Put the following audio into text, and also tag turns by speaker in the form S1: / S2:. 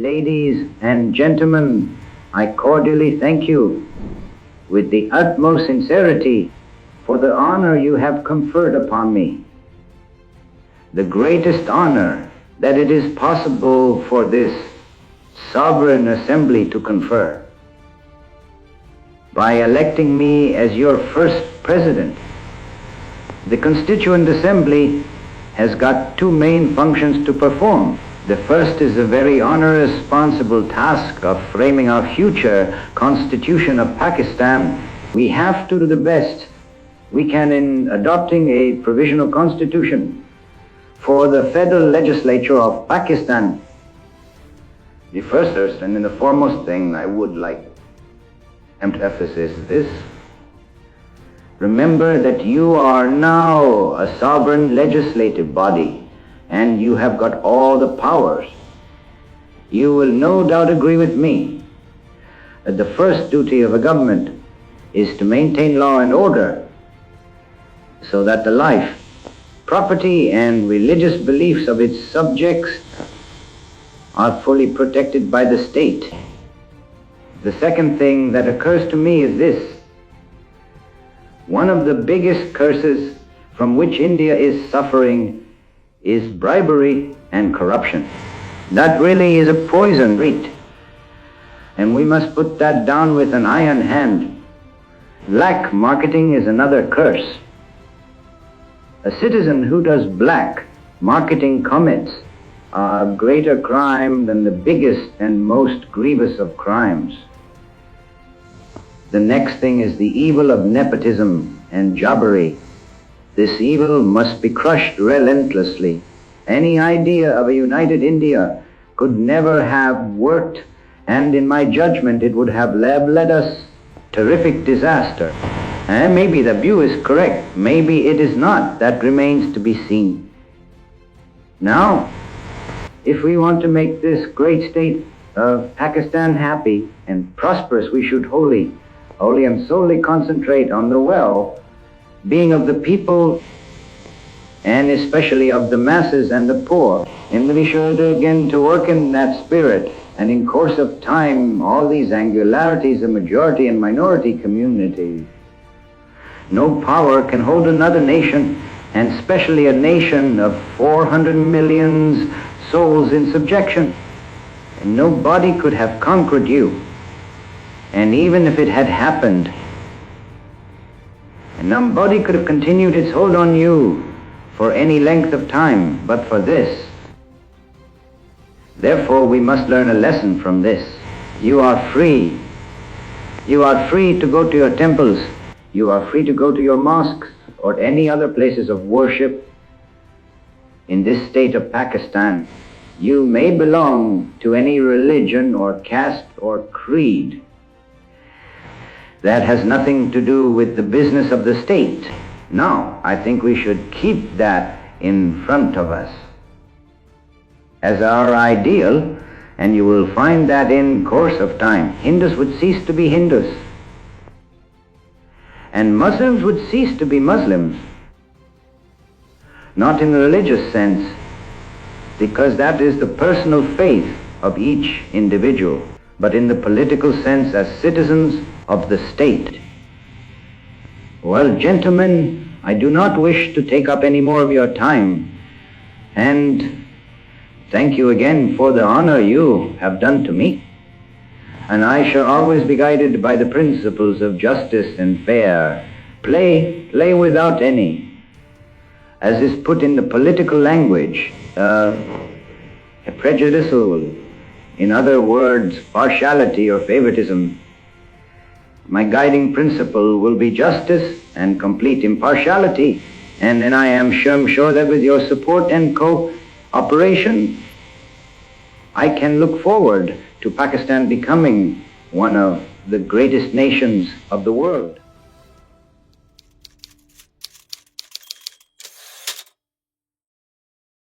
S1: Ladies and gentlemen, I cordially thank you with the utmost sincerity for the honor you have conferred upon me. The greatest honor that it is possible for this sovereign assembly to confer by electing me as your first president. The Constituent Assembly has got two main functions to perform. The first is the very onerous, responsible task of framing our future Constitution of Pakistan. We have to do the best we can in adopting a provisional constitution for the federal legislature of Pakistan. The first and the foremost thing I would like to emphasize is this. Remember that you are now a sovereign legislative body, and you have got all the powers. You will no doubt agree with me that the first duty of a government is to maintain law and order so that the life, property, and religious beliefs of its subjects are fully protected by the state. The second thing that occurs to me is this. One of the biggest curses from which India is suffering is bribery and corruption. That really is a poison reed, and we must put that down with an iron hand. Black marketing is another curse. A citizen who does black marketing commits a greater crime than the biggest and most grievous of crimes. The next thing is the evil of nepotism and jobbery. This evil must be crushed relentlessly. Any idea of a united India could never have worked, and in my judgment it would have led us terrific disaster. And maybe the view is correct, maybe it is not. That remains to be seen. Now, if we want to make this great state of Pakistan happy and prosperous, we should wholly and solely concentrate on the well-being of the people, and especially of the masses and the poor. And we should again to work in that spirit, and in course of time, all these angularities of majority and minority communities. No power can hold another nation, and especially a nation of 400 million souls in subjection. And nobody could have conquered you. And even if it had happened, and nobody could have continued its hold on you for any length of time but for this. Therefore, we must learn a lesson from this. You are free. You are free to go to your temples. You are free to go to your mosques or any other places of worship in this state of Pakistan. You may belong to any religion or caste or creed. That has nothing to do with the business of the state. No, I think we should keep that in front of us as our ideal, and you will find that in course of time, Hindus would cease to be Hindus, and Muslims would cease to be Muslims. Not in the religious sense, because that is the personal faith of each individual, but in the political sense as citizens of the state. Well, gentlemen, I do not wish to take up any more of your time, and thank you again for the honor you have done to me. And I shall always be guided by the principles of justice and fair play without any, as is put in the political language, prejudicial, in other words, partiality or favoritism. My guiding principle will be justice and complete impartiality, and I am sure that with your support and cooperation, I can look forward to Pakistan becoming one of the greatest nations of the world.